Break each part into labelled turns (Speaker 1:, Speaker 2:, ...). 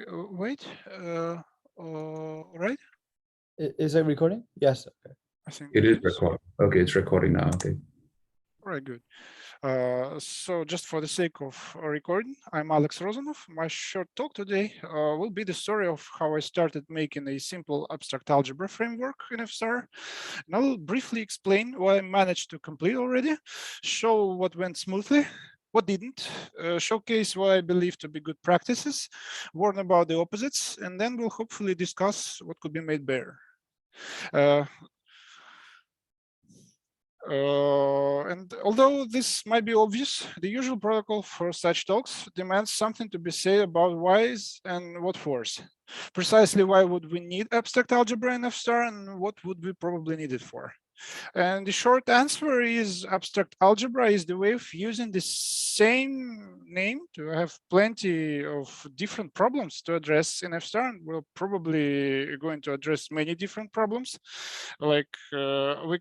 Speaker 1: Wait. Right?
Speaker 2: Is it recording? Yes. Okay.
Speaker 1: I think
Speaker 3: It is
Speaker 1: so.
Speaker 3: recording. Okay, it's recording now. Okay.
Speaker 1: All right, good. So just for the sake of recording, I'm Alex Rozanov. My short talk today will be the story of how I started making a simple abstract algebra framework in FStar. And I'll briefly explain what I managed to complete already, show what went smoothly, what didn't, showcase what I believe to be good practices, warn about the opposites, and then we'll hopefully discuss what could be made better. Uh, and although this might be obvious, the usual protocol for such talks demands something to be said about whys and what fors. Precisely why would we need abstract algebra in FStar and what would we probably need it for? And the short answer is abstract algebra is the way of using the same name to have plenty of different problems to address in FStar. And we're probably going to address many different problems. Like we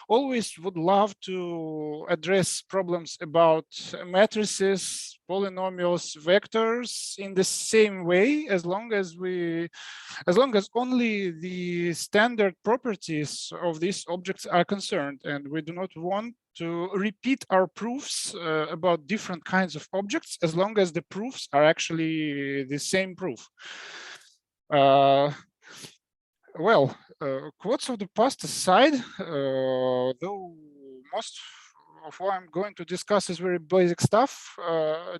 Speaker 1: always would love to address problems about matrices, polynomials, vectors in the same way, as long as only the standard properties of these objects are concerned, and we do not want to repeat our proofs about different kinds of objects, as long as the proofs are actually the same proof. Well, quotes of the past aside, though most of what I'm going to discuss is very basic stuff,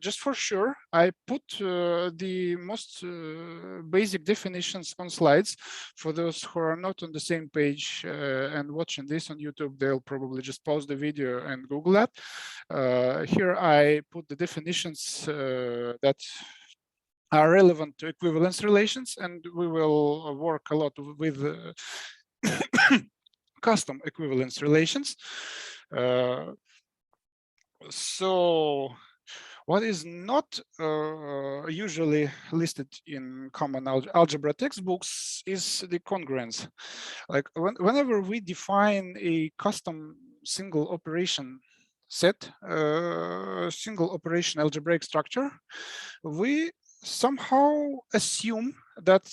Speaker 1: just for sure, I put the most basic definitions on slides. For those who are not on the same page and watching this on YouTube, they'll probably just pause the video and Google that. Here I put the definitions that are relevant to equivalence relations, and we will work a lot with custom equivalence relations. So what is not usually listed in common algebra textbooks is the congruence. Like whenever we define a custom single operation set, single operation algebraic structure, we somehow assume that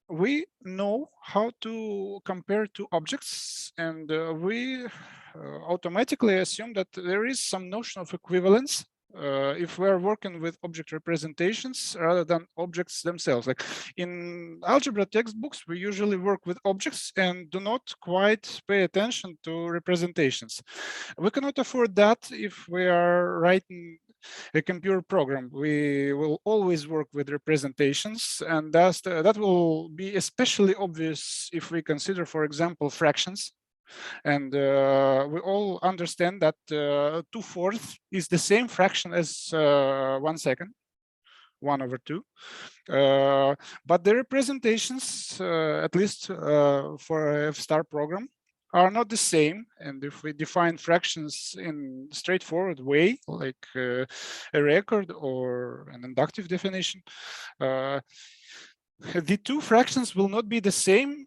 Speaker 1: we know how to compare two objects, and we automatically assume that there is some notion of equivalence if we're working with object representations rather than objects themselves. Like in algebra textbooks, we usually work with objects and do not quite pay attention to representations. We cannot afford that if we are writing a computer program. We will always work with representations, and that will be especially obvious if we consider, for example, fractions. And we all understand that 2/4 is the same fraction as 1/2, 1/2. But the representations, at least for a star program, are not the same. And if we define fractions in straightforward way, like a record or an inductive definition, the two fractions will not be the same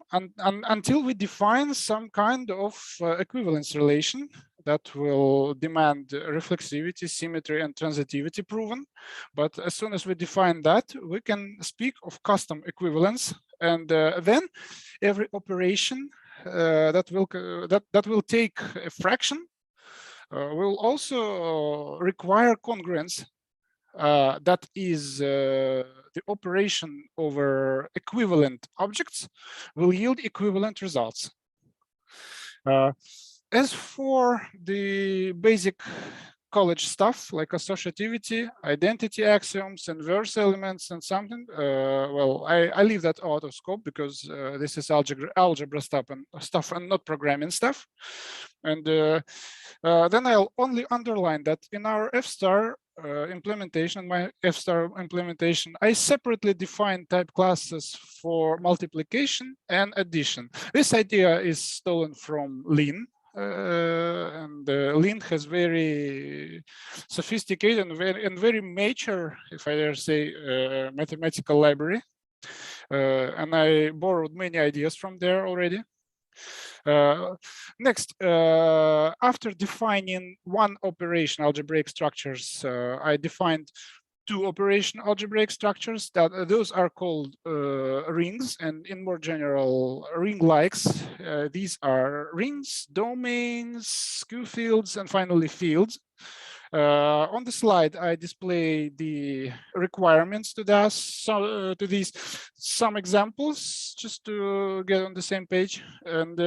Speaker 1: until we define some kind of equivalence relation that will demand reflexivity, symmetry, and transitivity proven. But as soon as we define that, we can speak of custom equivalence, and then every operation that will take a fraction will also require congruence. That is the operation over equivalent objects will yield equivalent results. As for the basic college stuff like associativity, identity axioms, and verse elements and something, well, I leave that out of scope because this is algebra stuff and not programming stuff. And then I'll only underline that in our FStar implementation, my FStar implementation, I separately define type classes for multiplication and addition. This idea is stolen from Lean. And Lean has very sophisticated and very mature, if I dare say, mathematical library. And I borrowed many ideas from there already. Next, after defining one operation algebraic structures, I defined two operation algebraic structures that those are called rings, and in more general ringlikes. These are rings, domains, Q fields, and finally fields. On the slide, I display the requirements to that. So to these some examples, just to get on the same page. And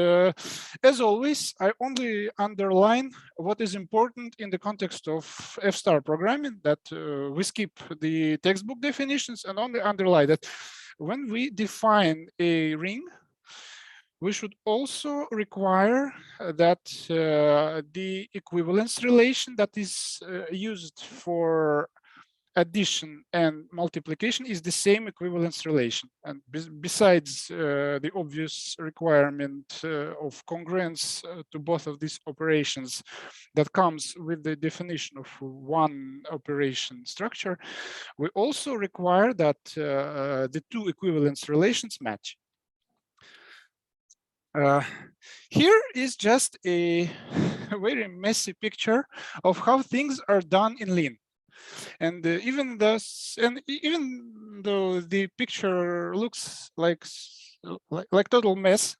Speaker 1: as always, I only underline what is important in the context of F-star programming. That we skip the textbook definitions and only underline that when we define a ring, we should also require that the equivalence relation that is used for addition and multiplication is the same equivalence relation. And besides the obvious requirement of congruence to both of these operations that comes with the definition of one operation structure, we also require that the two equivalence relations match. Here is just a very messy picture of how things are done in Lean. And even though the picture looks like total mess,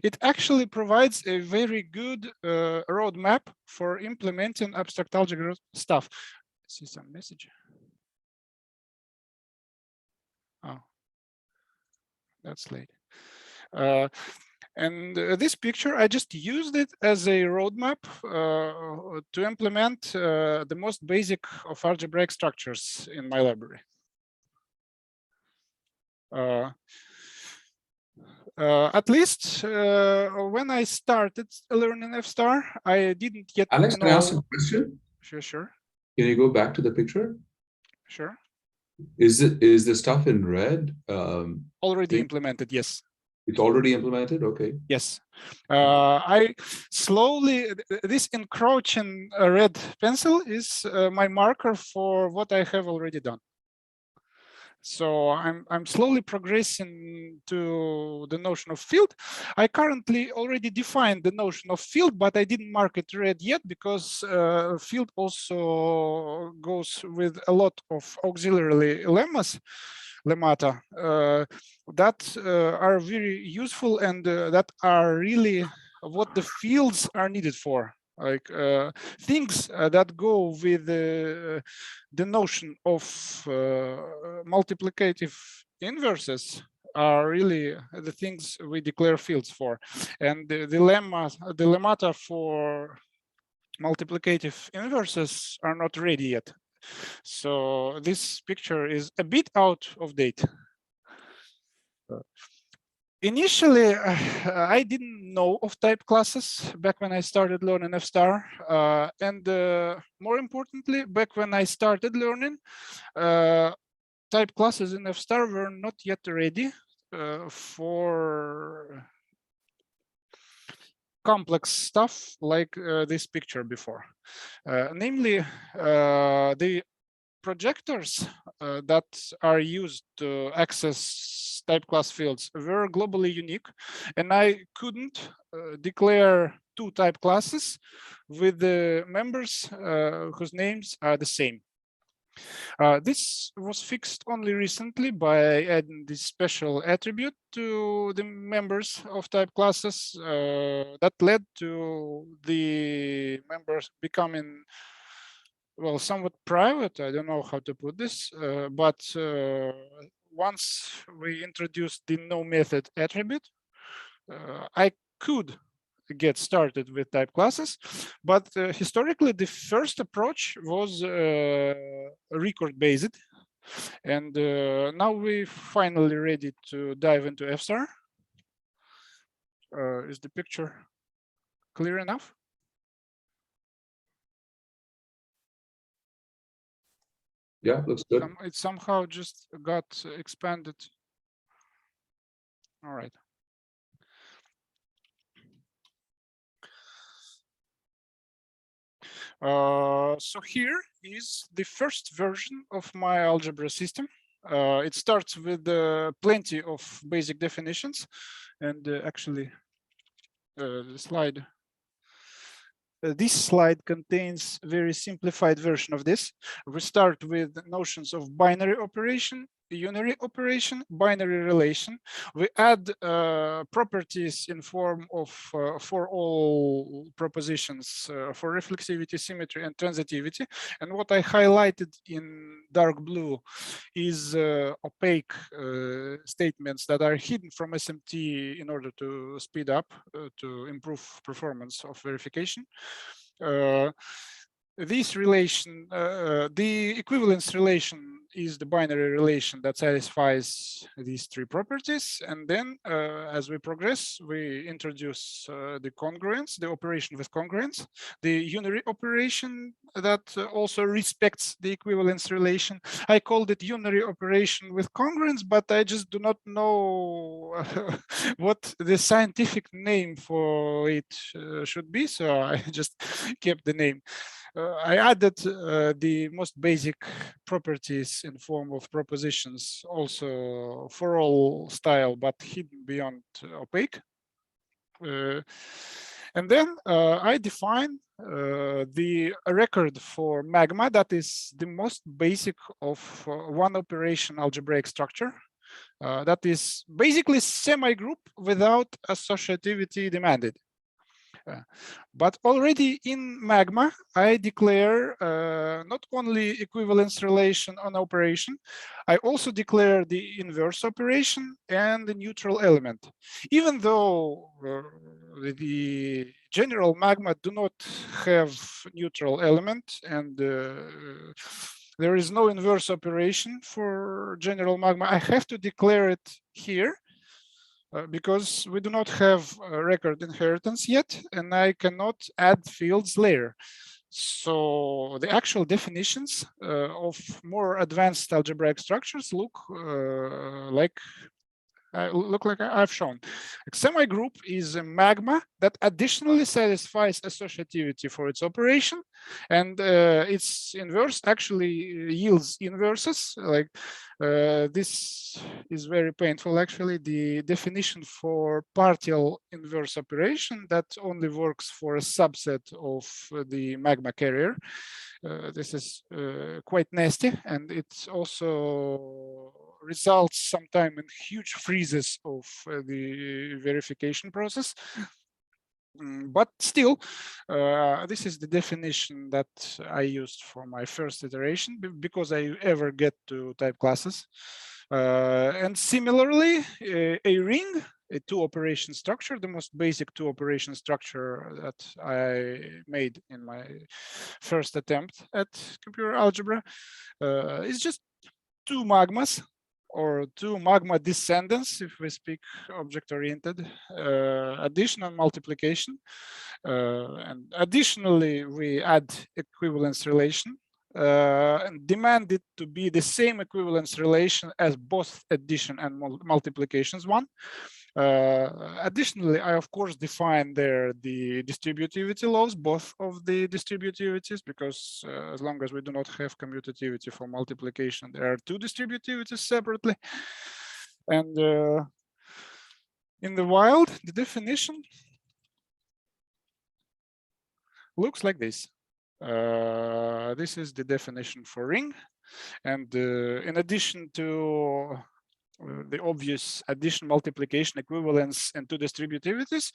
Speaker 1: it actually provides a very good roadmap for implementing abstract algebra stuff. See some message. Oh, that's late. And this picture, I just used it as a roadmap to implement the most basic of algebraic structures in my library. At least when I started learning F-star, I didn't yet
Speaker 3: Alex,
Speaker 1: know.
Speaker 3: can I ask a question?
Speaker 1: Sure.
Speaker 3: Can you go back to the picture?
Speaker 1: Sure.
Speaker 3: Is the stuff in red
Speaker 1: already implemented? Yes.
Speaker 3: It's already implemented? Okay.
Speaker 1: Yes. I slowly, this encroaching red pencil is my marker for what I have already done. So I'm slowly progressing to the notion of field. I currently already defined the notion of field, but I didn't mark it red yet because field also goes with a lot of auxiliary lemmas, lemmata, that are very useful and that are really what the fields are needed for. Like things that go with the notion of multiplicative inverses are really the things we declare fields for. And the lemmata for multiplicative inverses are not ready yet. So this picture is a bit out of date. Initially, I didn't know of type classes back when I started learning F-star. And more importantly, back when I started learning, type classes in F-star were not yet ready for complex stuff like this picture before. Namely, the projectors that are used to access type class fields were globally unique, and I couldn't declare two type classes with the members whose names are the same. This was fixed only recently by adding this special attribute to the members of type classes that led to the members becoming, well, somewhat private. I don't know how to put this, but once we introduced the no method attribute, I could get started with type classes, but historically the first approach was record based, and now we finally ready to dive into F-star. Is the picture clear enough?
Speaker 3: Yeah, looks good.
Speaker 1: It somehow just got expanded. All right. So here is the first version of my algebra system. It starts with plenty of basic definitions, and actually the slide this slide contains very simplified version of this. We start with notions of binary operation, unary operation, binary relation. We add properties in form of for all propositions for reflexivity, symmetry, and transitivity. And what I highlighted in dark blue is opaque statements that are hidden from SMT in order to speed up, to improve performance of verification. This relation, the equivalence relation is the binary relation that satisfies these three properties. And then as we progress, we introduce the congruence, the operation with congruence, the unary operation that also respects the equivalence relation. I called it unary operation with congruence, but I just do not know what the scientific name for it should be. So I just kept the name. I added the most basic properties in form of propositions also for all style, but hidden beyond opaque. And then I define the record for magma that is the most basic of one operation algebraic structure. That is basically semi-group without associativity demanded. But already in magma, I declare not only equivalence relation on operation, I also declare the inverse operation and the neutral element. Even though the general magma do not have neutral element and there is no inverse operation for general magma, I have to declare it here. Because we do not have a record inheritance yet, and I cannot add fields later. So the actual definitions of more advanced algebraic structures look like I've shown. A semi-group is a magma that additionally satisfies associativity for its operation, and its inverse actually yields inverses. Like this is very painful. Actually, the definition for partial inverse operation that only works for a subset of the magma carrier. This is quite nasty, and it also results sometimes in huge freezes of the verification process. But still, this is the definition that I used for my first iteration because I ever get to type classes. And similarly, a ring, a two-operation structure, the most basic two-operation structure that I made in my first attempt at computer algebra, is just two magmas or two magma descendants, if we speak object-oriented, addition and multiplication. And additionally, we add equivalence relation and demand it to be the same equivalence relation as both addition and multiplications one. Additionally, I of course define there the distributivity laws, both of the distributivities, because as long as we do not have commutativity for multiplication, there are two distributivities separately. And in the wild, the definition looks like this. This is the definition for ring. And in addition to the obvious addition, multiplication, equivalence, and two distributivities,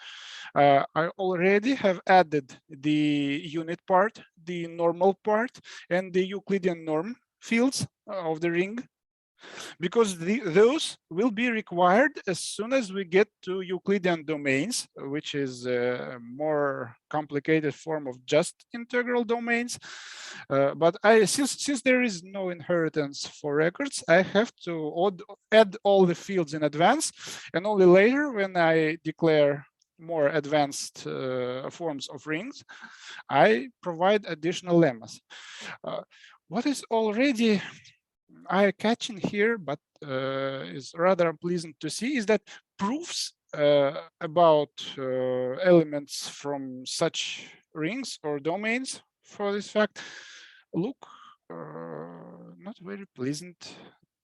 Speaker 1: I already have added the unit part, the normal part, and the Euclidean norm fields of the ring, because those will be required as soon as we get to Euclidean domains, which is a more complicated form of just integral domains. But since there is no inheritance for records, I have to add all the fields in advance, and only later, when I declare more advanced forms of rings, I provide additional lemmas. What is already eye-catching here, but is rather pleasant to see, is that proofs about elements from such rings or domains for this fact look not very pleasant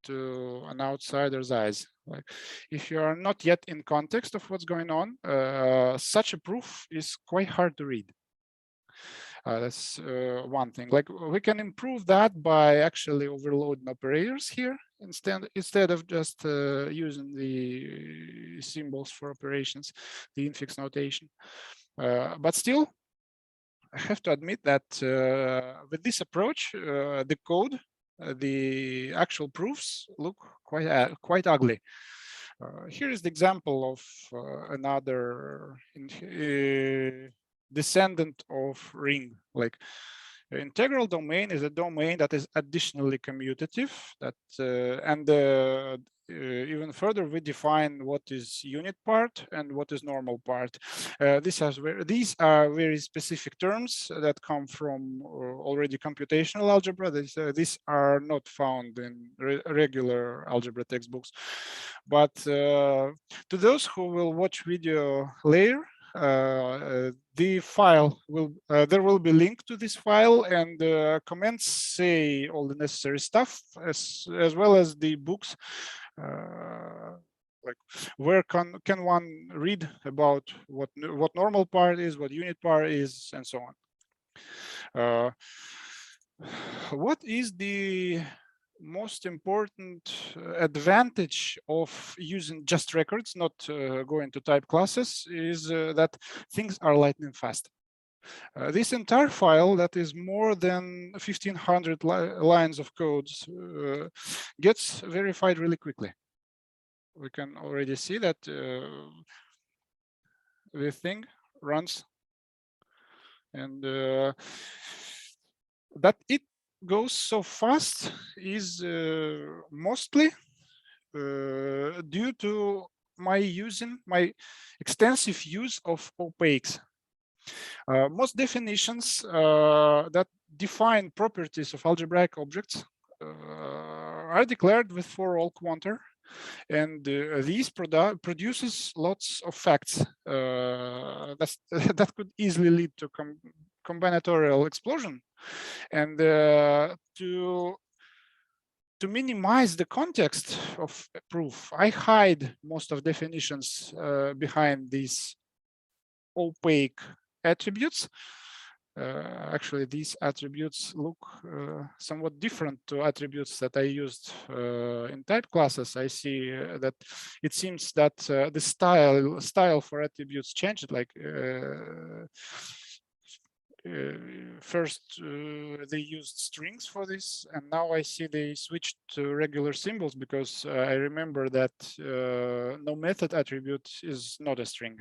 Speaker 1: to an outsider's eyes. Like, if you are not yet in context of what's going on, such a proof is quite hard to read. That's one thing. Like we can improve that by actually overloading operators here instead of just using the symbols for operations, the infix notation. But still, I have to admit that with this approach, the code, the actual proofs look quite ugly. Here is the example of another descendant of ring. Like integral domain is a domain that is additionally commutative. Even further, we define what is unit part and what is normal part. These are very specific terms that come from already computational algebra. These are not found in regular algebra textbooks. But to those who will watch video later, the file will there will be link to this file, and comments say all the necessary stuff as well as the books, like where can one read about what normal part is, what unit part is, and so on. What is the most important advantage of using just records, not going to type classes, is that things are lightning fast. This entire file that is more than 1,500 lines of codes gets verified really quickly. We can already see that the thing runs, and that it goes so fast is mostly due to my extensive use of opaques. Most definitions that define properties of algebraic objects are declared with for-all quanter, and these produces lots of facts that could easily lead to combinatorial explosion. And to minimize the context of a proof, I hide most of definitions behind these opaque attributes. Actually, these attributes look somewhat different to attributes that I used in type classes. I see that it seems that the style for attributes changed. Like first they used strings for this, and now I see they switched to regular symbols, because I remember that no method attribute is not a string.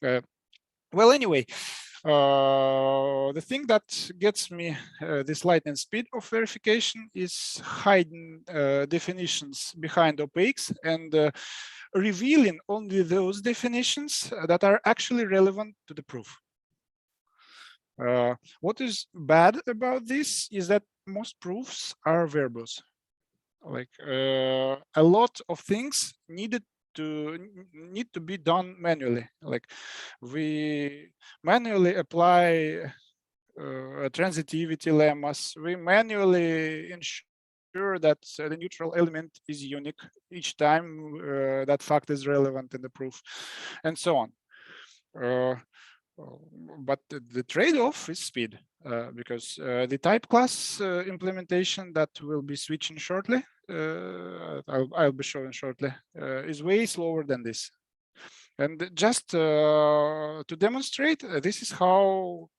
Speaker 1: Well, anyway, the thing that gets me this lightning speed of verification is hiding definitions behind opaques and revealing only those definitions that are actually relevant to the proof. What is bad about this is that most proofs are verbose. Like a lot of things need to be done manually. Like we manually apply transitivity lemmas. We manually ensure that the neutral element is unique each time that fact is relevant in the proof, and so on. But the trade-off is speed, because the type class implementation that will be switching shortly, I'll be showing shortly, is way slower than this. And just to demonstrate, this is how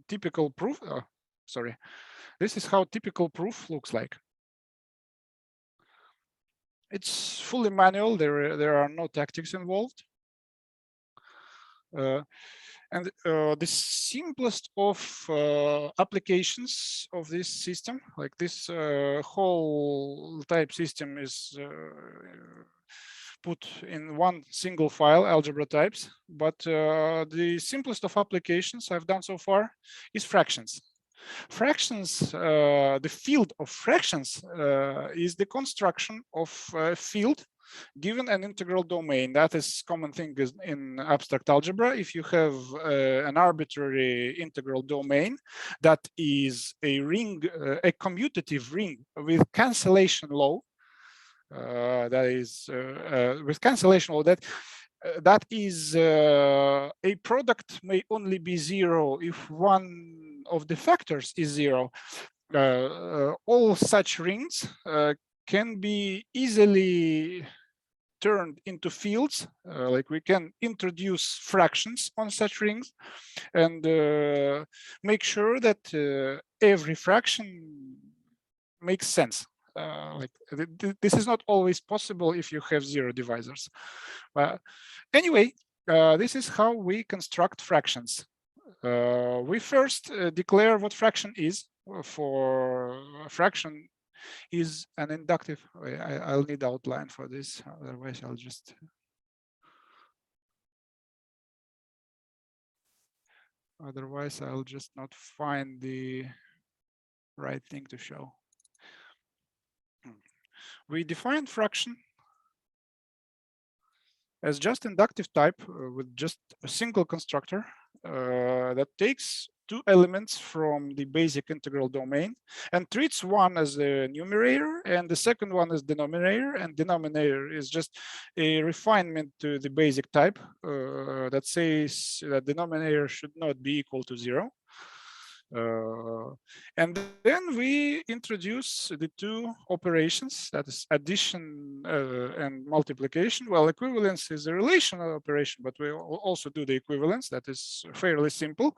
Speaker 1: typical proof. This is how typical proof looks like. It's fully manual. There are no tactics involved. And the simplest of applications of this system, like this whole type system, is put in one single file, algebra types. But the simplest of applications I've done so far is fractions. Fractions, the field of fractions is the construction of a field given an integral domain. That is common thing in abstract algebra. If you have an arbitrary integral domain that is a ring, a commutative ring with cancellation law, with cancellation law, that is a product may only be zero if one of the factors is 0, all such rings can be easily turned into fields. Like we can introduce fractions on such rings and make sure that every fraction makes sense. This is not always possible if you have 0 divisors. Anyway, this is how we construct fractions. We first declare what fraction is. For a fraction is an inductive. I'll need outline for this, otherwise I'll just. Otherwise, I'll just not find the right thing to show. We define fraction as just inductive type with just a single constructor that takes 2 elements from the basic integral domain and treats one as a numerator and the second one as denominator, and denominator is just a refinement to the basic type that says that denominator should not be equal to 0. And then we introduce the 2 operations, that is addition and multiplication. Well, equivalence is a relational operation, but we also do the equivalence. That is fairly simple.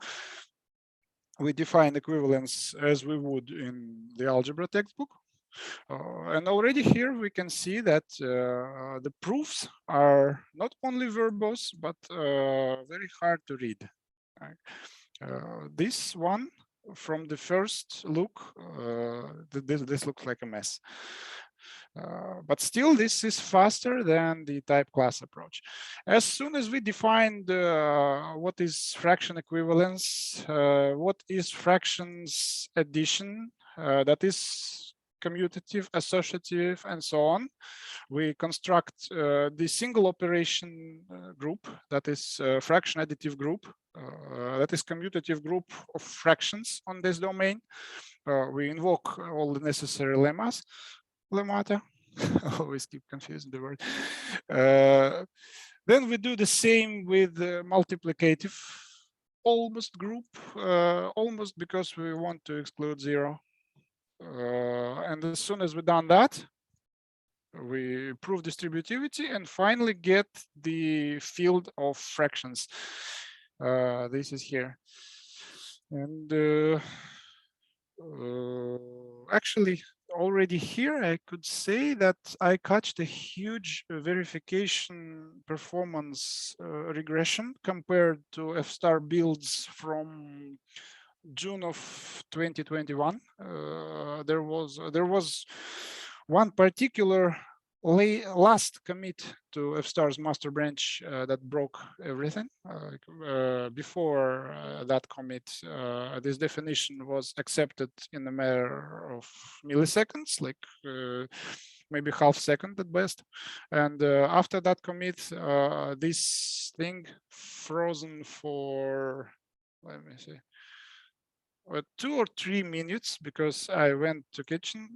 Speaker 1: We define equivalence as we would in the algebra textbook. And already here we can see that the proofs are not only verbose, but very hard to read. This one, from the first look, this looks like a mess. But still, this is faster than the type class approach. As soon as we defined what is fraction equivalence, what is fractions addition, that is commutative, associative, and so on, we construct the single operation group, that is fraction additive group, that is commutative group of fractions on this domain. We invoke all the necessary lemmas. Lemmata. Always keep confusing the word. Then we do the same with the multiplicative almost group, almost because we want to exclude 0. And as soon as we've done that, we prove distributivity and finally get the field of fractions. This is here. And actually, already here, I could say that I catched a huge verification performance regression compared to F-star builds from June of 2021. There was one particular last commit to F-star's master branch that broke everything. Before that commit, this definition was accepted in a matter of milliseconds, like maybe half second at best. And after that commit, this thing frozen for, let me see, 2 or 3 minutes, because I went to kitchen,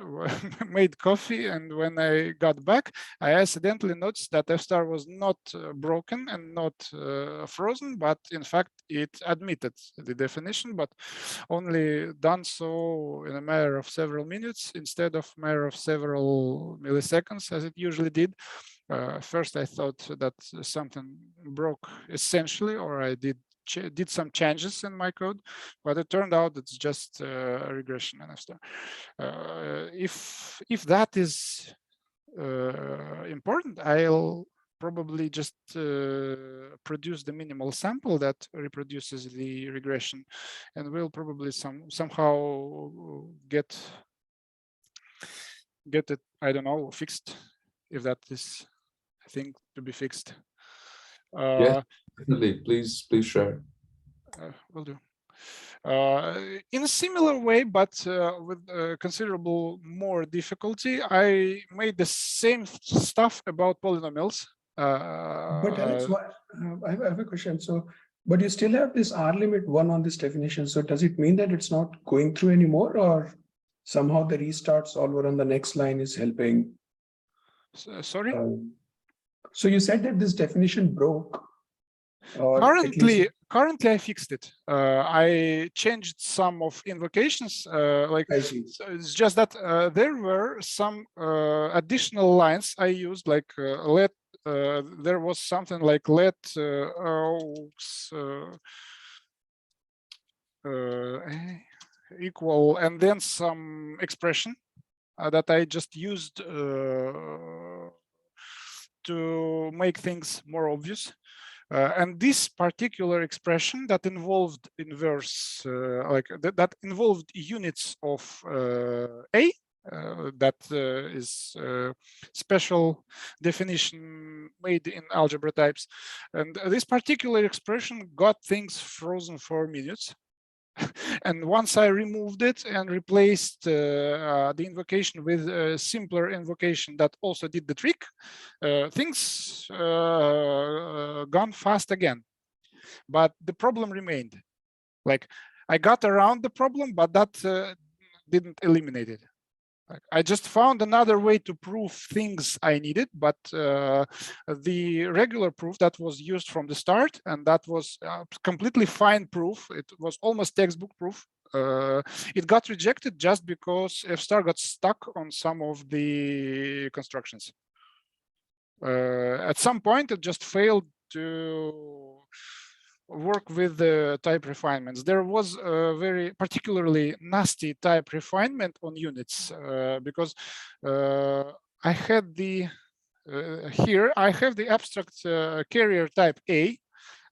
Speaker 1: made coffee, and when I got back, I accidentally noticed that F-star was not broken and not frozen, but in fact it admitted the definition, but only done so in a matter of several minutes instead of a matter of several milliseconds as it usually did. First I thought that something broke essentially, or I did some changes in my code, but it turned out it's just a regression in F-star. If that is important, I'll probably just produce the minimal sample that reproduces the regression, and we'll probably somehow get it, I don't know, fixed, if that is a thing to be fixed.
Speaker 3: Yeah, definitely. Please share.
Speaker 1: Will do. In a similar way, but with considerable more difficulty, I made the same stuff about polynomials.
Speaker 2: But Alex, I have a question. So, but you still have this R limit 1 on this definition. So does it mean that it's not going through anymore, or somehow the restart solver on the next line is helping?
Speaker 1: Sorry?
Speaker 2: So you said that this definition broke.
Speaker 1: Currently, I fixed it. I changed some of invocations. Like so it's just that there were some additional lines I used, like let. There was something like let equal, and then some expression that I just used to make things more obvious. And this particular expression that involved inverse, that involved units of A, that is special definition made in algebra types. And this particular expression got things frozen for minutes. And once I removed it and replaced the invocation with a simpler invocation that also did the trick, things gone fast again. But the problem remained. Like I got around the problem, but that didn't eliminate it. I just found another way to prove things I needed, but the regular proof that was used from the start, and that was completely fine proof, it was almost textbook proof, it got rejected just because F star got stuck on some of the constructions. At some point, it just failed to work with the type refinements. There was a very particularly nasty type refinement on units because I had the here I have the abstract carrier type A.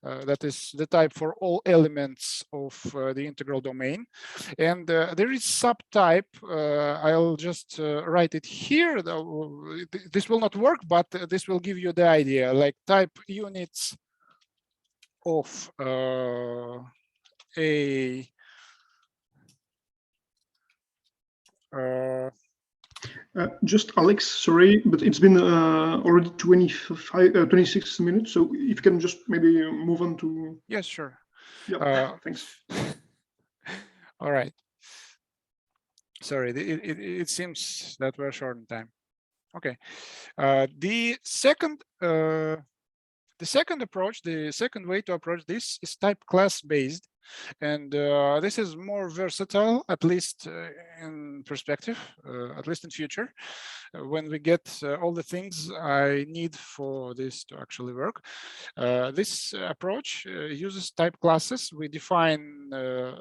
Speaker 1: That is the type for all elements of the integral domain. And there is subtype. I'll just write it here. This will not work, but this will give you the idea, like type units of a
Speaker 4: just Alex, sorry, but it's been already 26 minutes. So if you can just maybe move on to.
Speaker 1: Yes, sure.
Speaker 4: Yeah, thanks.
Speaker 1: All right. Sorry, it seems that we're short on time. Okay. The second approach, the second way to approach this is type class based. And this is more versatile, at least in perspective, at least in future, when we get all the things I need for this to actually work. This approach uses type classes. We define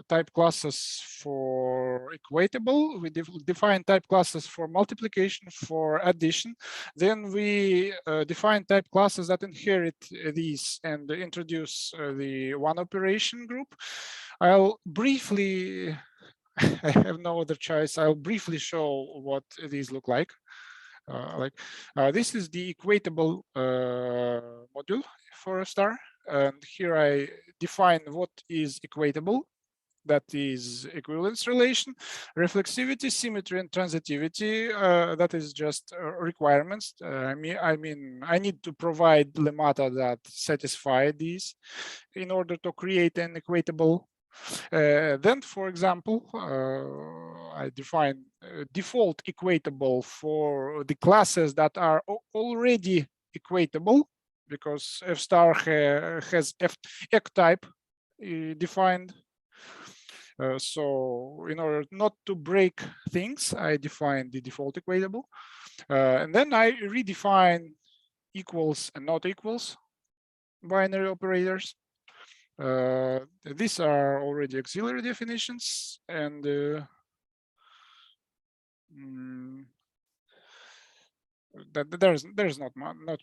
Speaker 1: type classes for equatable. We define type classes for multiplication, for addition. Then we define type classes that inherit these and introduce the one operation group. I'll briefly, I have no other choice. I'll briefly show what these look like. This is the equatable module for a star. And here I define what is equatable. That is equivalence relation, reflexivity, symmetry, and transitivity. That is just requirements. I mean, I need to provide lemata that satisfy these in order to create an equatable. Then, for example, I define default equatable for the classes that are already equatable, because F star has F type defined. So in order not to break things, I define the default equatable. And then I redefine equals and not equals binary operators. These are already auxiliary definitions, and there's not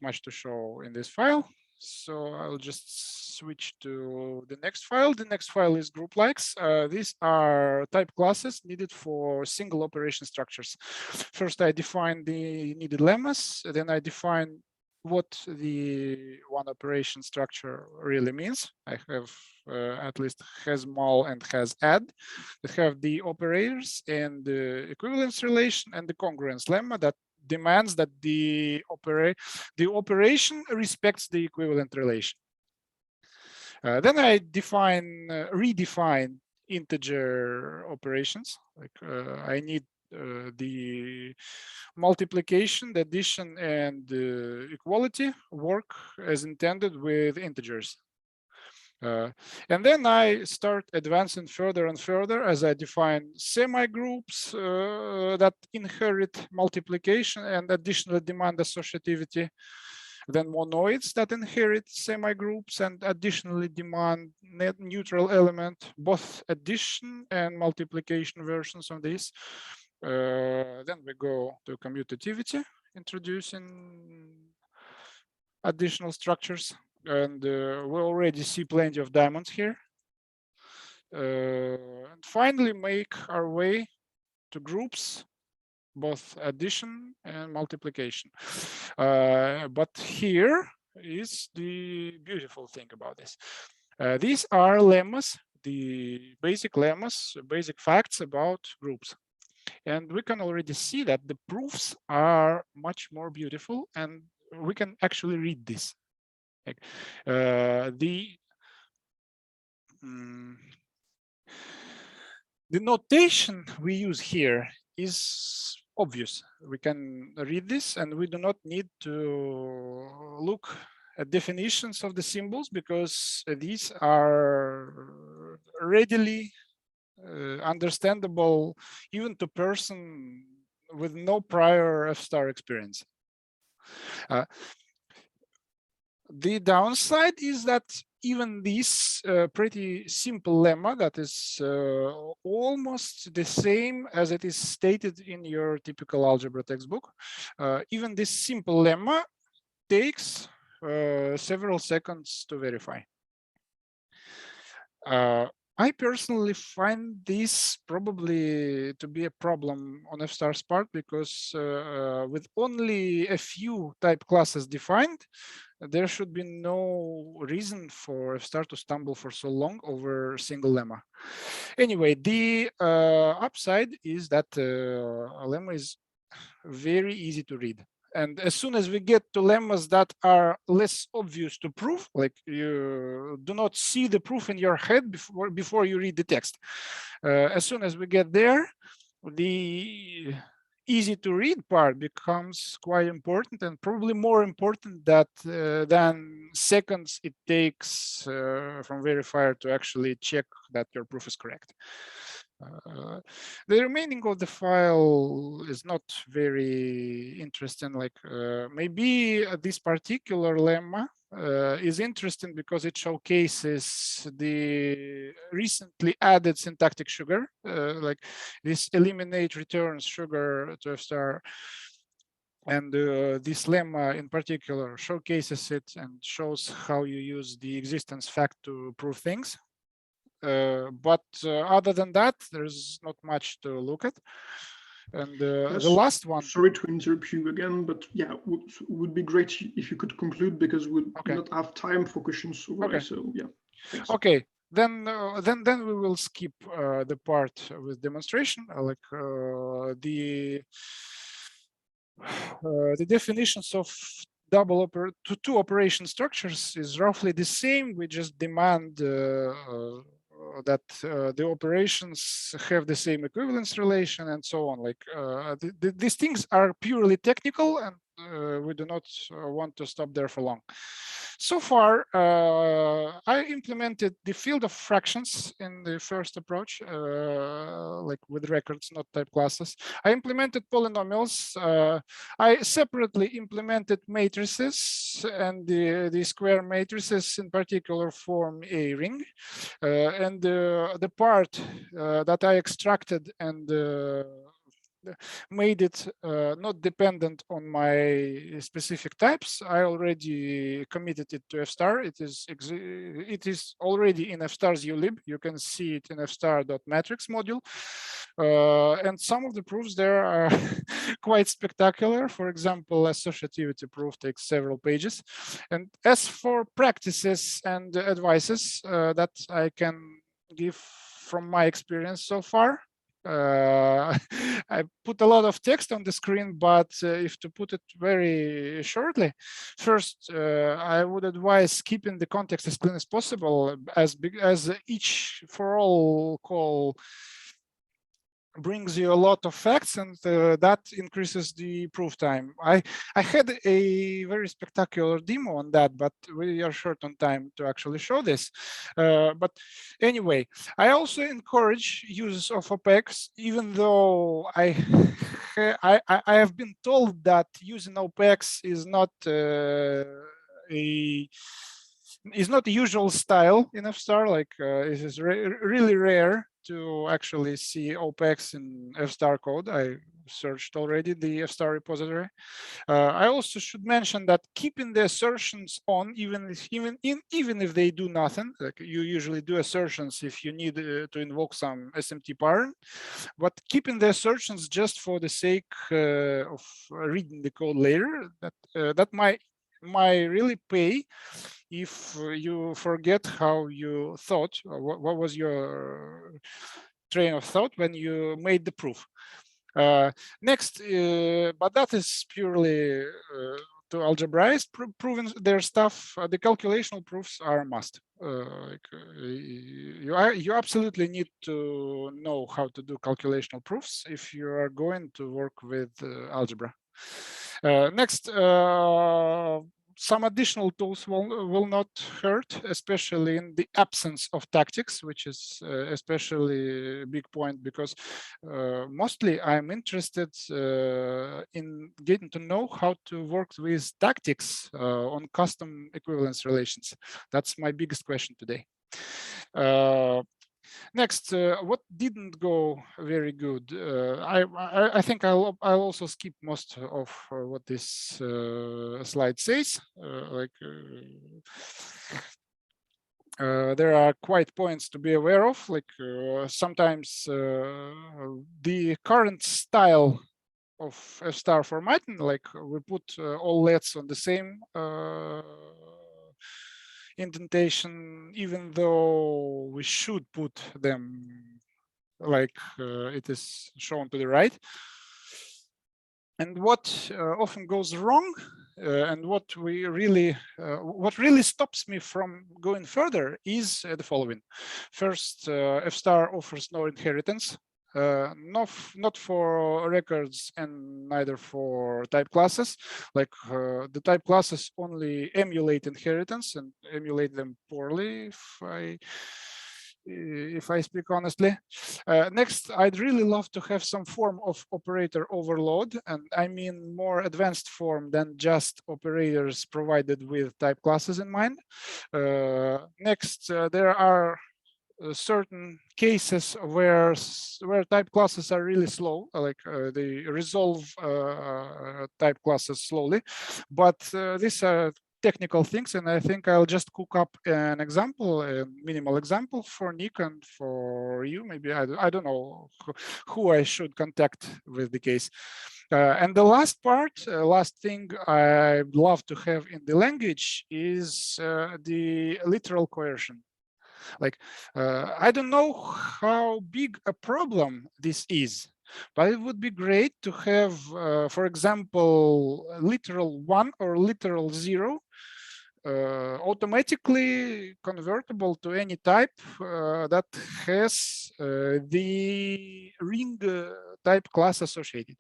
Speaker 1: much to show in this file. So I'll just switch to the next file. The next file is grouplikes. These are type classes needed for single operation structures. First, I define the needed lemmas. Then I define what the one operation structure really means. I have at least has mul and has add. They have the operators and the equivalence relation and the congruence lemma that demands that the operation respects the equivalent relation. Then I redefine integer operations. Like I need the multiplication, the addition, and equality work as intended with integers. And then I start advancing further and further as I define semigroups that inherit multiplication and additionally demand associativity. Then monoids that inherit semigroups and additionally demand net neutral element, both addition and multiplication versions of this. Then we go to commutativity, introducing additional structures. And we already see plenty of diamonds here. And finally make our way to groups, both addition and multiplication. But here is the beautiful thing about this. These are lemmas, the basic lemmas, basic facts about groups. And we can already see that the proofs are much more beautiful, and we can actually read this. Like, the notation we use here is obvious. We can read this, and we do not need to look at definitions of the symbols because these are readily understandable even to person with no prior F-star experience. The downside is that even this pretty simple lemma that is almost the same as it is stated in your typical algebra textbook, even this simple lemma takes several seconds to verify. I personally find this probably to be a problem on F-star's part because with only a few type classes defined, there should be no reason for F-star to stumble for so long over a single lemma. Anyway, the upside is that a lemma is very easy to read. And as soon as we get to lemmas that are less obvious to prove, like you do not see the proof in your head before you read the text. As soon as we get there, the easy to read part becomes quite important, and probably more important than seconds it takes from verifier to actually check that your proof is correct. The remaining of the file is not very interesting. Like maybe this particular lemma is interesting because it showcases the recently added syntactic sugar, like this eliminate returns sugar to F-star. And this lemma in particular showcases it and shows how you use the existence fact to prove things. But other than that, there's not much to look at. And
Speaker 4: yes,
Speaker 1: the last one.
Speaker 4: Sorry to interrupt you again, but yeah, would be great if you could conclude because we not have time for questions.
Speaker 1: Okay.
Speaker 4: So yeah. Thanks.
Speaker 1: Okay. Then we will skip the part with demonstration, like the definitions of two operation structures is roughly the same. We just demand that the operations have the same equivalence relation and so on. Like these things are purely technical, and we do not want to stop there for long. So far, I implemented the field of fractions in the first approach, like with records, not type classes. I implemented polynomials. I separately implemented matrices, and the square matrices in particular form a ring. And the part that I extracted and made it not dependent on my specific types. I already committed it to F-star. It is already in F-star's ulib. You can see it in fstar.matrix module. And some of the proofs there are quite spectacular. For example, associativity proof takes several pages. And as for practices and advices that I can give from my experience so far, I put a lot of text on the screen, but if to put it very shortly, first, I would advise keeping the context as clean as possible, as each for all call brings you a lot of facts, and that increases the proof time. I had a very spectacular demo on that, but we are short on time to actually show this. But anyway, I also encourage use of OPEX, even though I have been told that using OPEX is not a usual style in F-star. Like it is really rare to actually see OPEX in F-star code. I searched already the F-star repository. I also should mention that keeping the assertions on, even if they do nothing, like you usually do assertions if you need to invoke some SMT pattern, but keeping the assertions just for the sake of reading the code later, that might really pay if you forget how you thought, or what was your train of thought when you made the proof. Next, but that is purely to algebraists proving their stuff. The calculational proofs are a must. You absolutely need to know how to do calculational proofs if you are going to work with algebra. Next, some additional tools will not hurt, especially in the absence of tactics, which is especially a big point, because mostly I'm interested in getting to know how to work with tactics on custom equivalence relations. That's my biggest question today. Next, what didn't go very good? I think I'll also skip most of what this slide says. There are quite points to be aware of. Like sometimes the current style of F-star formatting, like we put all lets on the same indentation, even though we should put them like it is shown to the right. And what often goes wrong, and what really stops me from going further is the following. First, F-star offers no inheritance. Not for records and neither for type classes. Like the type classes only emulate inheritance and emulate them poorly, if I speak honestly. Next, I'd really love to have some form of operator overload, and I mean more advanced form than just operators provided with type classes in mind. Next, there are certain cases where type classes are really slow, like they resolve type classes slowly, but these are technical things, and I think I'll just cook up an example, a minimal example for Nick and for you. Maybe I don't know who I should contact with the case. And the last part, last thing I'd love to have in the language is the literal coercion. Like, I don't know how big a problem this is, but it would be great to have, for example, literal 1 or literal 0 automatically convertible to any type that has the ring type class associated.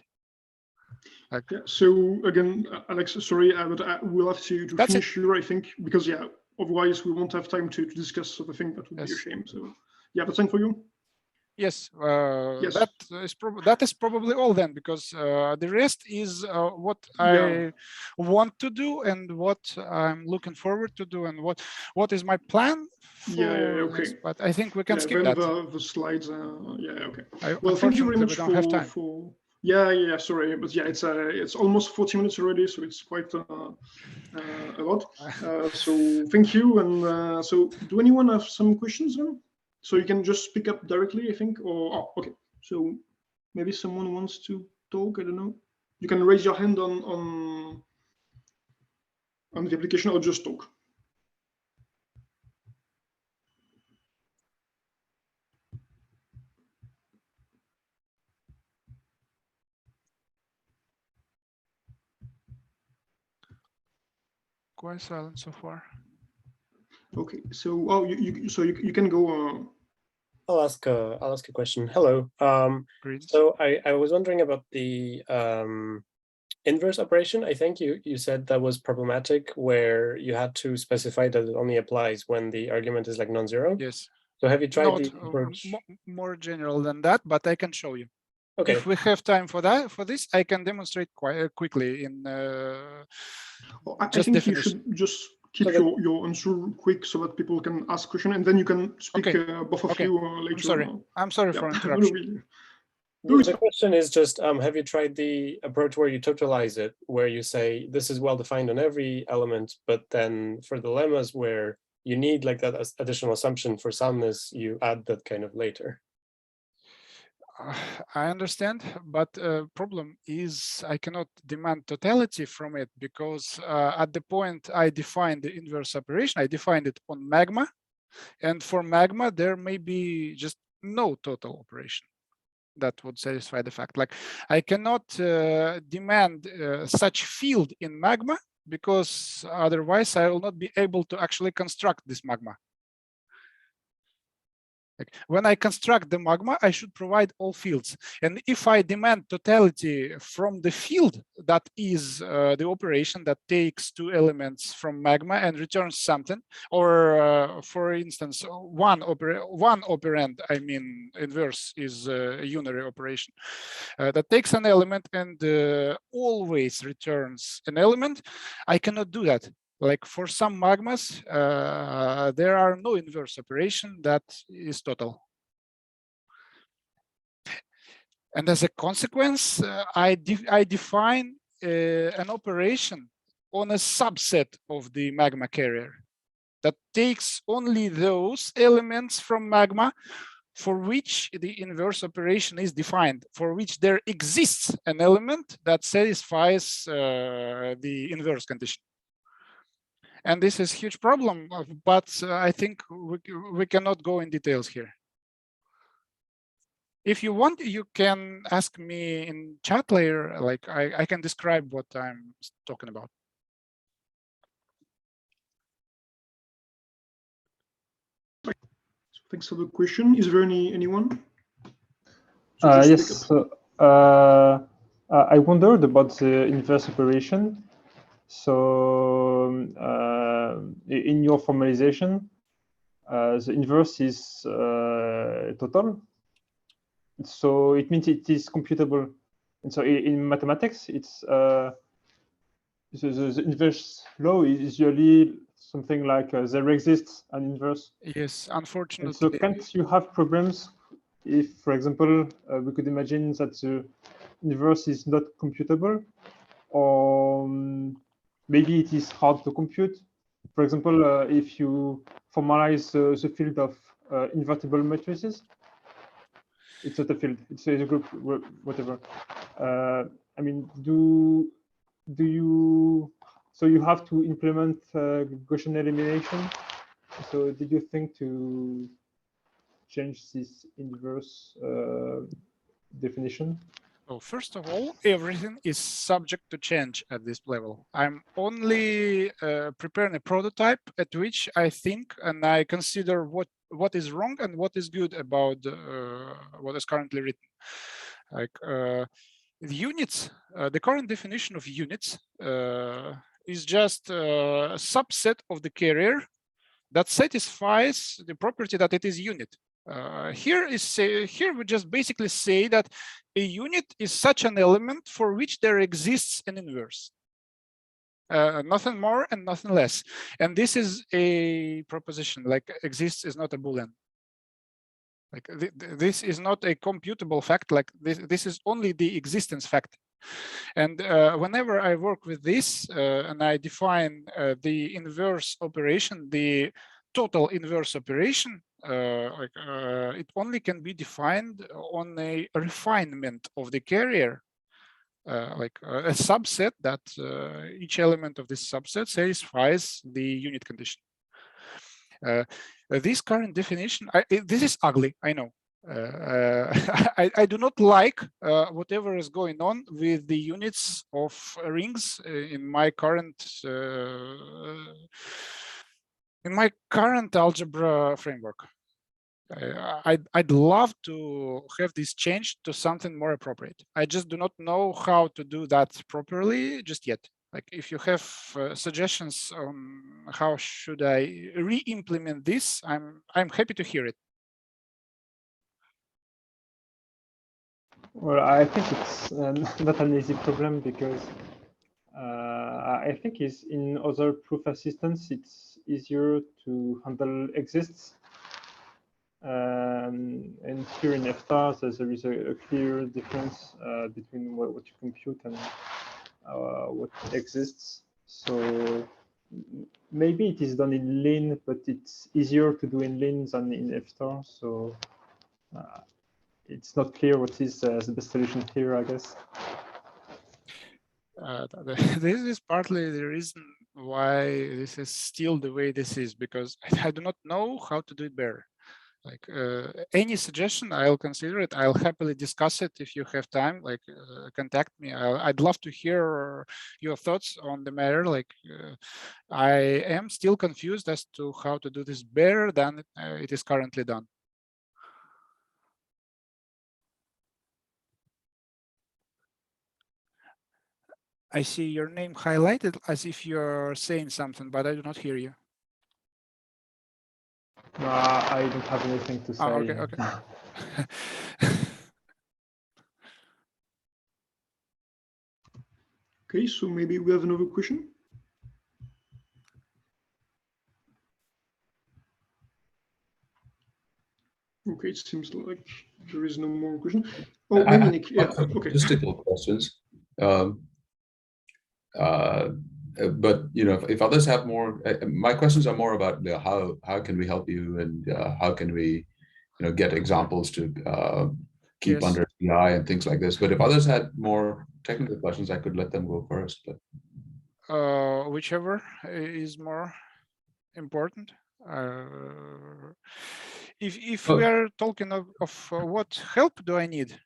Speaker 4: Like, yeah, so again, Alex, sorry, but we'll have to finish here, I think, because yeah, otherwise we won't have time to discuss the thing. That would be a shame. So yeah, but thank for you.
Speaker 1: Yes,
Speaker 4: yes.
Speaker 1: That is probably all then, because the rest is what I want to do and what I'm looking forward to do and what is my plan for
Speaker 4: okay.
Speaker 1: this. But I think we can skip that.
Speaker 4: The slides. Okay.
Speaker 1: Well,
Speaker 4: thank you very much
Speaker 1: for
Speaker 4: Yeah, sorry, but yeah, it's almost 40 minutes already, so it's quite a lot. So thank you, and so do anyone have some questions then? So you can just speak up directly, I think, or okay. So maybe someone wants to talk. I don't know. You can raise your hand on the application or just talk.
Speaker 1: Quite silent so far.
Speaker 4: Okay, so you can go.
Speaker 5: I'll ask a question. Hello.
Speaker 1: Greetings.
Speaker 5: So I was wondering about the inverse operation. I think you said that was problematic, where you had to specify that it only applies when the argument is like non-zero.
Speaker 1: Yes.
Speaker 5: So have you tried
Speaker 1: Not
Speaker 5: the approach?
Speaker 1: more general than that, but I can show you.
Speaker 5: Okay.
Speaker 1: If we have time for that, for this, I can demonstrate quite quickly in
Speaker 4: I
Speaker 1: just
Speaker 4: think
Speaker 1: definition.
Speaker 4: you should just keep
Speaker 5: So
Speaker 4: your answer quick so that people can ask question, and then you can speak
Speaker 1: Okay.
Speaker 4: both of
Speaker 1: Okay.
Speaker 4: you later.
Speaker 1: I'm sorry. I'm sorry
Speaker 4: Yeah.
Speaker 1: for
Speaker 4: No,
Speaker 1: interruption.
Speaker 4: no,
Speaker 5: the question is just, have you tried the approach where you totalize it, where you say this is well defined on every element, but then for the lemmas where you need like that additional assumption for soundness, you add that kind of later?
Speaker 1: I understand, but problem is I cannot demand totality from it, because at the point I defined the inverse operation, I defined it on magma, and for magma there may be just no total operation that would satisfy the fact. Like I cannot demand such field in magma, because otherwise I will not be able to actually construct this magma. Like when I construct the magma, I should provide all fields. And if I demand totality from the field, that is the operation that takes two elements from magma and returns something, or for instance, one operand, I mean inverse is a unary operation, that takes an element and always returns an element, I cannot do that. Like for some magmas, there are no inverse operation that is total. And as a consequence, I define an operation on a subset of the magma carrier that takes only those elements from magma for which the inverse operation is defined, for which there exists an element that satisfies the inverse condition. And this is a huge problem, but I think we cannot go in details here. If you want, you can ask me in chat later, like I can describe what I'm talking about.
Speaker 4: Thanks for the question. Is there anyone?
Speaker 6: Yes. I wondered about the inverse operation. So in your formalization, the inverse is total. So it means it is computable. And so in mathematics, it's the inverse law is usually something like there exists an inverse.
Speaker 1: Yes, unfortunately.
Speaker 6: And so can't you have problems if, for example, we could imagine that the inverse is not computable, or maybe it is hard to compute? For example, if you formalize the field of invertible matrices, it's not a field, it's a group, whatever. I mean, do you, so you have to implement Gaussian elimination. So did you think to change this inverse definition?
Speaker 1: Well, first of all, everything is subject to change at this level. I'm only preparing a prototype at which I think and I consider what is wrong and what is good about what is currently written. Like the units, the current definition of units is just a subset of the carrier that satisfies the property that it is unit. Here we just basically say that a unit is such an element for which there exists an inverse. Nothing more and nothing less. And this is a proposition, like exists is not a Boolean. Like this is not a computable fact, like this is only the existence fact. And whenever I work with this and I define the inverse operation, the total inverse operation, it only can be defined on a refinement of the carrier, like a subset that each element of this subset satisfies the unit condition. This current definition, this is ugly, I know. I do not like whatever is going on with the units of rings in my current algebra framework. I'd love to have this changed to something more appropriate. I just do not know how to do that properly just yet. Like if you have suggestions on how should I re-implement this, I'm happy to hear it.
Speaker 6: Well, I think it's not an easy problem because I think is in other proof assistance, it's easier to handle exists. And here in FSTAR, there is a clear difference between what you compute and what exists. So maybe it is done in Lean, but it's easier to do in Lean than in FSTAR. So it's not clear what is the best solution here, I guess.
Speaker 1: This is partly the reason why this is still the way this is, because I do not know how to do it better. Like any suggestion, I'll consider it. I'll happily discuss it if you have time. Like contact me. I'd love to hear your thoughts on the matter. Like I am still confused as to how to do this better than it is currently done. I see your name highlighted as if you're saying something, but I do not hear you.
Speaker 6: No, I don't have anything to say.
Speaker 1: Okay, okay.
Speaker 4: Okay, so maybe we have another question. Okay, it seems like there is no more question. Oh, maybe Nick. Yeah. Okay.
Speaker 3: Statistical questions. But if others have more, my questions are more about how can we help you, and how can we get examples to keep
Speaker 1: Yes.
Speaker 3: under CI and things like this. But if others had more technical questions, I could let them go first. But
Speaker 1: whichever is more important. If we are talking of what help do I need,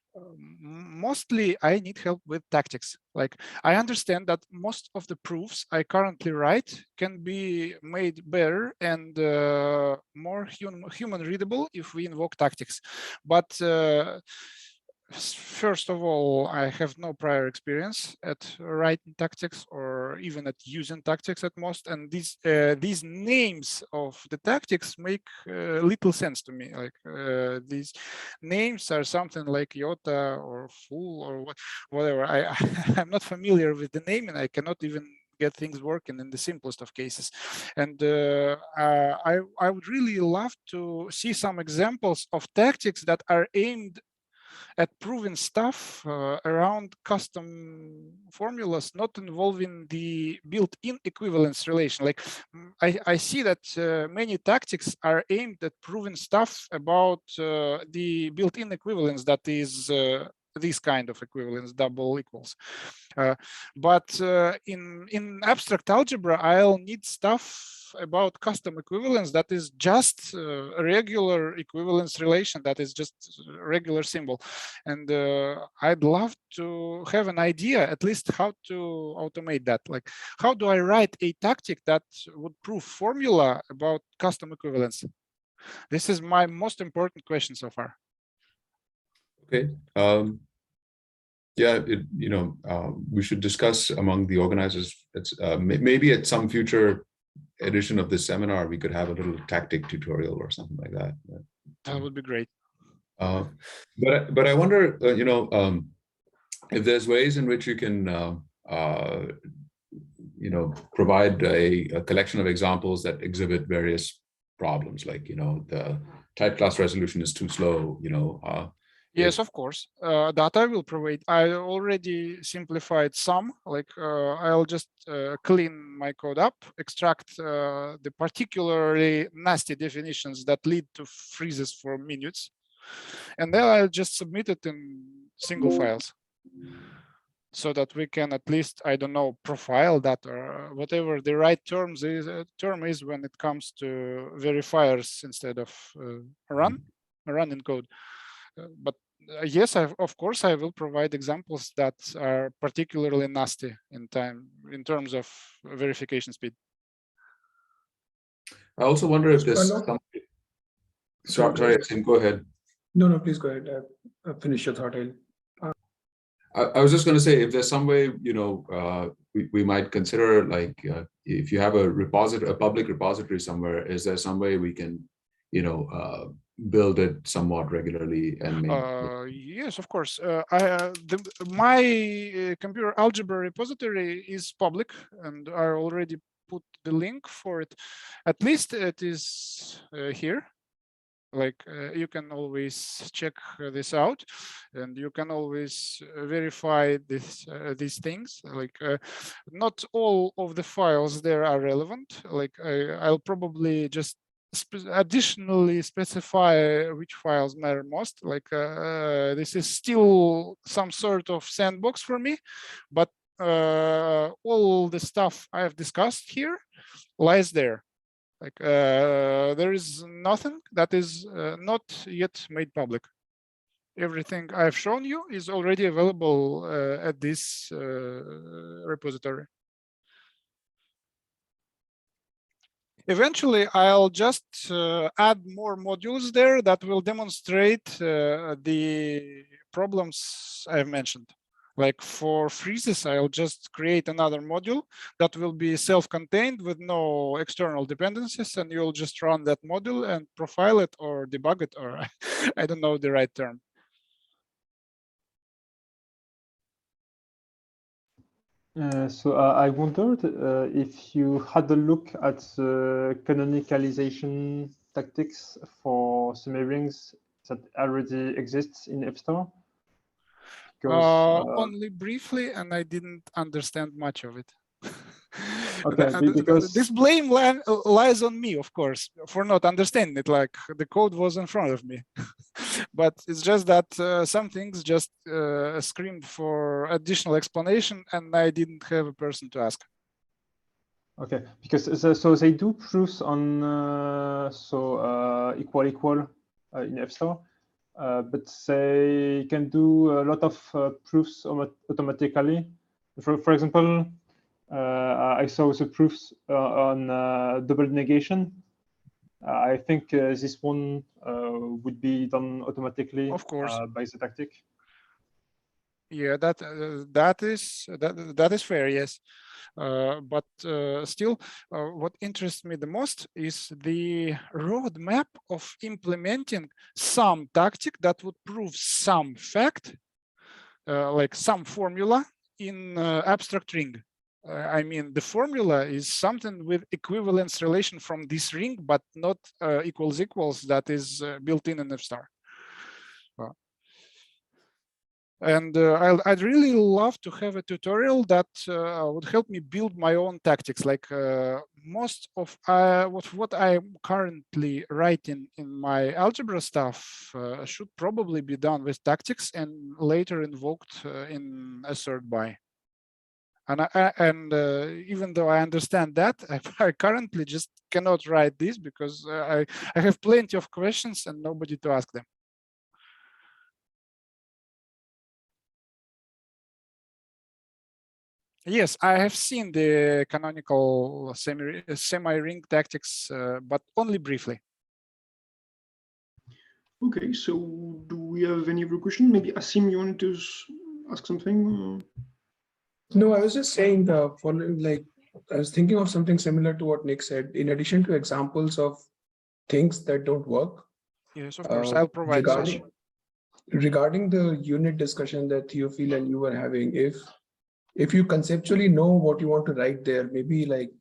Speaker 1: mostly I need help with tactics. Like I understand that most of the proofs I currently write can be made better and more human readable if we invoke tactics. But first of all, I have no prior experience at writing tactics or even at using tactics at most, and these names of the tactics make little sense to me. Like these names are something like iota or fool or whatever. I'm not familiar with the name, and I cannot even get things working in the simplest of cases. And I would really love to see some examples of tactics that are aimed at proving stuff around custom formulas, not involving the built-in equivalence relation. Like I see that many tactics are aimed at proving stuff about the built-in equivalence that is this kind of equivalence, double equals. But in abstract algebra, I'll need stuff about custom equivalence that is just a regular equivalence relation, that is just a regular symbol. And I'd love to have an idea, at least how to automate that. Like, how do I write a tactic that would prove formula about custom equivalence? This is my most important question so far.
Speaker 3: Okay. Yeah, we should discuss among the organizers. It's maybe at some future edition of this seminar, we could have a little tactic tutorial or something like that.
Speaker 1: That would be great.
Speaker 3: But I wonder, if there's ways in which you can, provide a collection of examples that exhibit various problems, like the type class resolution is too slow.
Speaker 1: Yes, of course. That I will provide. I already simplified some. Like I'll just clean my code up, extract the particularly nasty definitions that lead to freezes for minutes, and then I'll just submit it in single files, so that we can at least, I don't know, profile that or whatever the right term is when it comes to verifiers instead of running code. But yes, of course, I will provide examples that are particularly nasty in terms of verification speed.
Speaker 3: I also wonder if there's Sorry, Asim, go ahead.
Speaker 2: No, please go ahead. Finish your thought.
Speaker 3: I was just going to say, if there's some way, we might consider, like, if you have a public repository somewhere, is there some way we can, build it somewhat regularly and
Speaker 1: yes, of course. My computer algebra repository is public, and I already put the link for it. At least it is here. Like you can always check this out, and you can always verify these things. Like not all of the files there are relevant. Like I'll probably just additionally specify which files matter most. Like this is still some sort of sandbox for me, but all the stuff I have discussed here lies there. Like there is nothing that is not yet made public. Everything I've shown you is already available at this repository. Eventually, I'll just add more modules there that will demonstrate the problems I've mentioned. Like for freezes, I'll just create another module that will be self-contained with no external dependencies, and you'll just run that module and profile it or debug it, or I don't know the right term.
Speaker 6: So I wondered if you had a look at canonicalization tactics for semi-rings that already exists in App Store.
Speaker 1: Only briefly, and I didn't understand much of it.
Speaker 6: Okay, because
Speaker 1: this blame lies on me, of course, for not understanding it. Like the code was in front of me, but it's just that some things just screamed for additional explanation, and I didn't have a person to ask.
Speaker 6: Okay, because so they do proofs on equal in App Store. But they can do a lot of proofs automatically. For example, I saw the proofs on double negation. I think this one would be done automatically,
Speaker 1: of course,
Speaker 6: by the tactic.
Speaker 1: Yeah, that is fair, yes. But still, what interests me the most is the roadmap of implementing some tactic that would prove some fact, like some formula in abstract ring. I mean, the formula is something with equivalence relation from this ring, but not equals that is built in an F star. And I'd really love to have a tutorial that would help me build my own tactics. Like most of what I'm currently writing in my algebra stuff should probably be done with tactics and later invoked in assert by. And even though I understand that, I currently just cannot write this because I have plenty of questions and nobody to ask them. Yes, I have seen the canonical semi-ring tactics, but only briefly.
Speaker 4: Okay, so do we have any other question? Maybe Asim, you wanted to ask something?
Speaker 2: No, I was just saying the following, like, I was thinking of something similar to what Nick said. In addition to examples of things that don't work.
Speaker 1: Yes, of course, I'll provide such.
Speaker 2: Regarding the unit discussion that Theophil and you were having, if you conceptually know what you want to write there, maybe like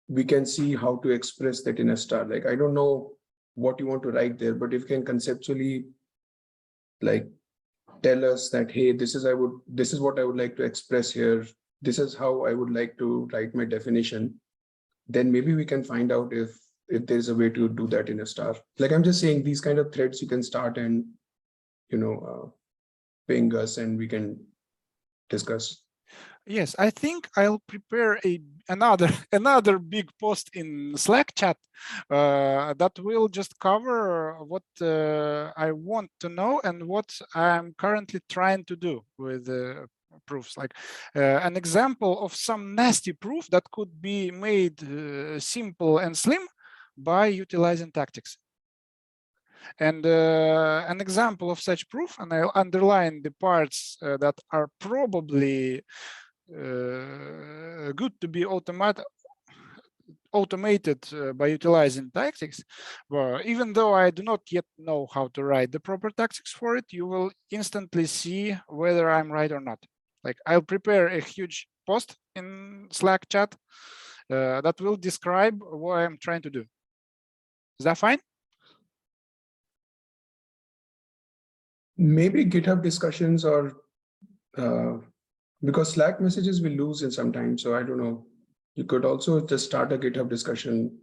Speaker 2: we can see how to express that in a star. Like, I don't know what you want to write there, but if you can conceptually like tell us that, hey, this is what I would like to express here. This is how I would like to write my definition. Then maybe we can find out if there's a way to do that in a star. Like, I'm just saying these kind of threads you can start and, ping us and we can discuss.
Speaker 1: Yes, I think I'll prepare another big post in Slack chat that will just cover what I want to know and what I'm currently trying to do with proofs. Like an example of some nasty proof that could be made simple and slim by utilizing tactics. And an example of such proof, and I'll underline the parts that are probably good to be automated by utilizing tactics. Well, even though I do not yet know how to write the proper tactics for it, you will instantly see whether I'm right or not. Like, I'll prepare a huge post in Slack chat that will describe what I'm trying to do. Is that fine?
Speaker 2: Maybe GitHub discussions, or because Slack messages we lose in some time. So I don't know. You could also just start a GitHub discussion.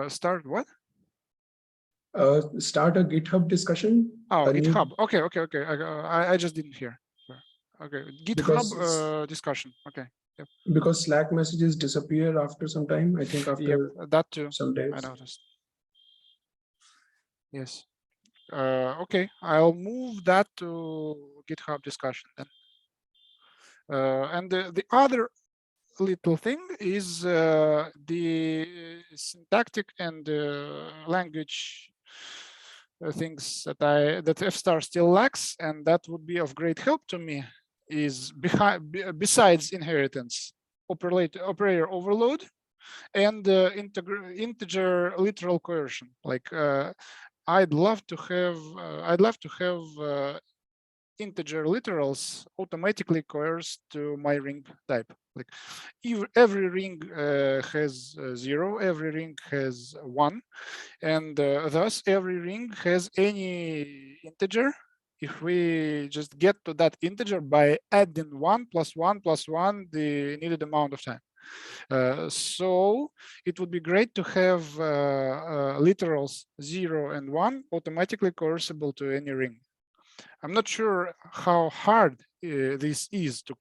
Speaker 1: Start what?
Speaker 2: Start a GitHub discussion.
Speaker 1: Oh,
Speaker 2: a new-
Speaker 1: GitHub. Okay. I just didn't hear. Okay, GitHub discussion. Okay. Yep.
Speaker 2: Because Slack messages disappear after some time. I think after
Speaker 1: that too.
Speaker 2: some days.
Speaker 1: I noticed. Yes. Okay, I'll move that to GitHub discussion then. And the other little thing is the syntactic and language things that F* still lacks, and that would be of great help to me, is besides inheritance, operator overload, and integer literal coercion. Like I'd love to have integer literals automatically coerced to my ring type. Like every ring has 0, every ring has 1, and thus every ring has any integer. If we just get to that integer by adding 1 plus 1 plus 1 the needed amount of time. So it would be great to have literals 0 and 1 automatically coercible to any ring. I'm not sure how hard this is to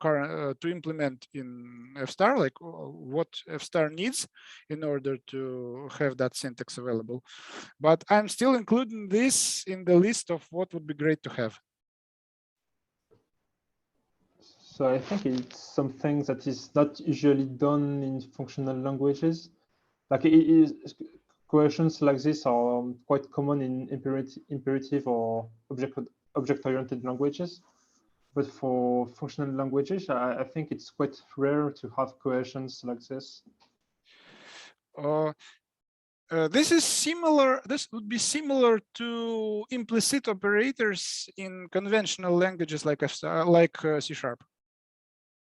Speaker 1: implement in F*, like what F* needs in order to have that syntax available. But I'm still including this in the list of what would be great to have.
Speaker 6: So I think it's something that is not usually done in functional languages. Like coercions like this are quite common in imperative or object-oriented languages. But for functional languages, I think it's quite rare to have coercions like this.
Speaker 1: This is similar. This would be similar to implicit operators in conventional languages like C#.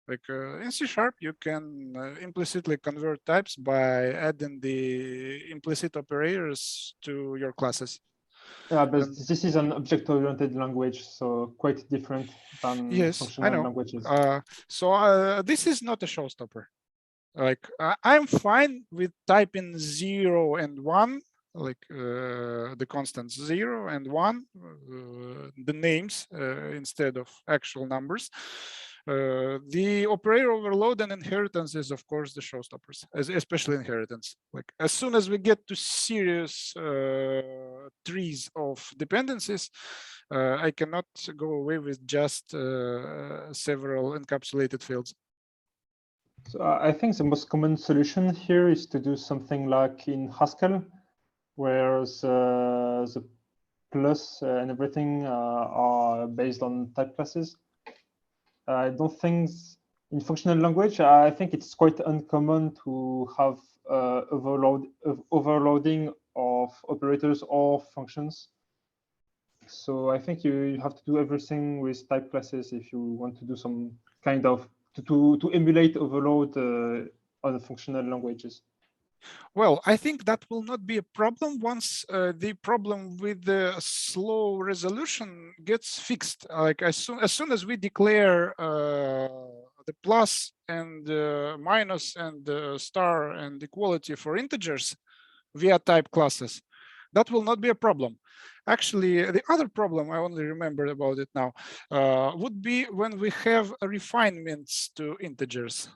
Speaker 1: Like in C#, you can implicitly convert types by adding the implicit operators to your classes.
Speaker 6: Yeah, but this is an object-oriented language, so quite different than functional languages.
Speaker 1: So this is not a showstopper. Like I'm fine with typing 0 and 1, like the constants 0 and 1, the names instead of actual numbers. The operator overload and inheritance is, of course, the showstoppers, especially inheritance. Like as soon as we get to serious trees of dependencies, I cannot go away with just several encapsulated fields.
Speaker 6: So I think the most common solution here is to do something like in Haskell, where the plus and everything are based on type classes. I don't think in functional language, I think it's quite uncommon to have overloading of operators or functions. So I think you have to do everything with type classes if you want to do some kind of to emulate overload on functional languages.
Speaker 1: Well, I think that will not be a problem once the problem with the slow resolution gets fixed. Like as soon as we declare the plus and minus and star and equality for integers via type classes, that will not be a problem. Actually, the other problem, I only remember about it now, would be when we have refinements to integers.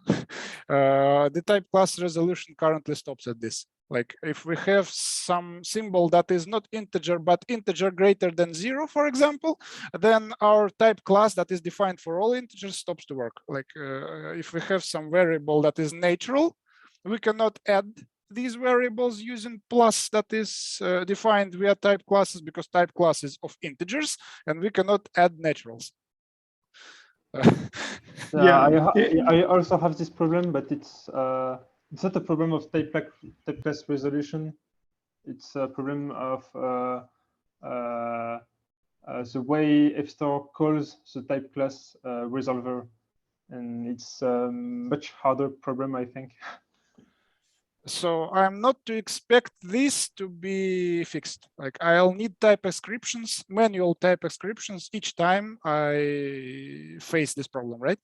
Speaker 1: The type class resolution currently stops at this. Like if we have some symbol that is not integer, but integer greater than 0, for example, then our type class that is defined for all integers stops to work. Like if we have some variable that is natural, we cannot add these variables using plus that is defined via type classes, because type classes of integers, and we cannot add naturals.
Speaker 6: I also have this problem, but it's not a problem of type class resolution. It's a problem of the way F-star calls the type class resolver, and it's a much harder problem, I think.
Speaker 1: So I'm not to expect this to be fixed. Like I'll need type descriptions, manual type descriptions each time I face this problem, right?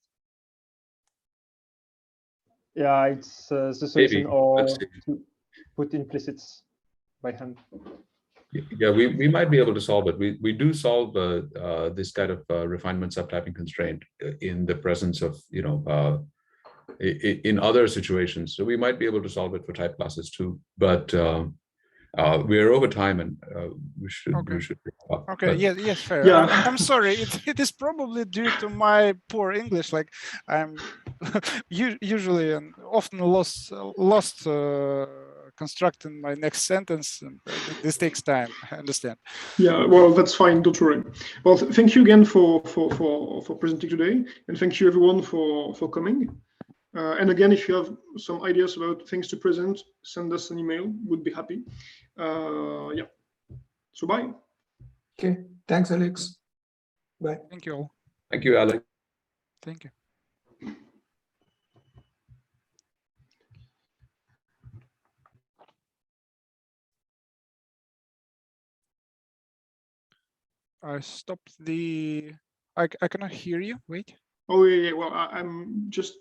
Speaker 6: Yeah, it's the solution,
Speaker 3: Maybe.
Speaker 6: or
Speaker 3: Let's see.
Speaker 6: to put implicits by hand.
Speaker 3: Yeah, we might be able to solve it. We do solve this kind of refinement subtyping constraint in the presence of, you know, in other situations. So we might be able to solve it for type classes too, but we're over time, and we should wrap up.
Speaker 1: Okay,
Speaker 3: But,
Speaker 1: yes, fair.
Speaker 4: Yeah.
Speaker 1: I'm sorry. It is probably due to my poor English. Like I'm usually and often lost constructing my next sentence, and this takes time. I understand.
Speaker 4: Yeah, well, that's fine. Don't worry. Well, thank you again for presenting today, and thank you everyone for coming. And again, if you have some ideas about things to present, send us an email. Would be happy. Yeah. So bye.
Speaker 2: Okay. Thanks, Alex. Bye.
Speaker 1: Thank you all.
Speaker 3: thank you, Alex.
Speaker 1: Thank you. I stopped the. I cannot hear you. Wait.
Speaker 4: Oh yeah. Well, I'm just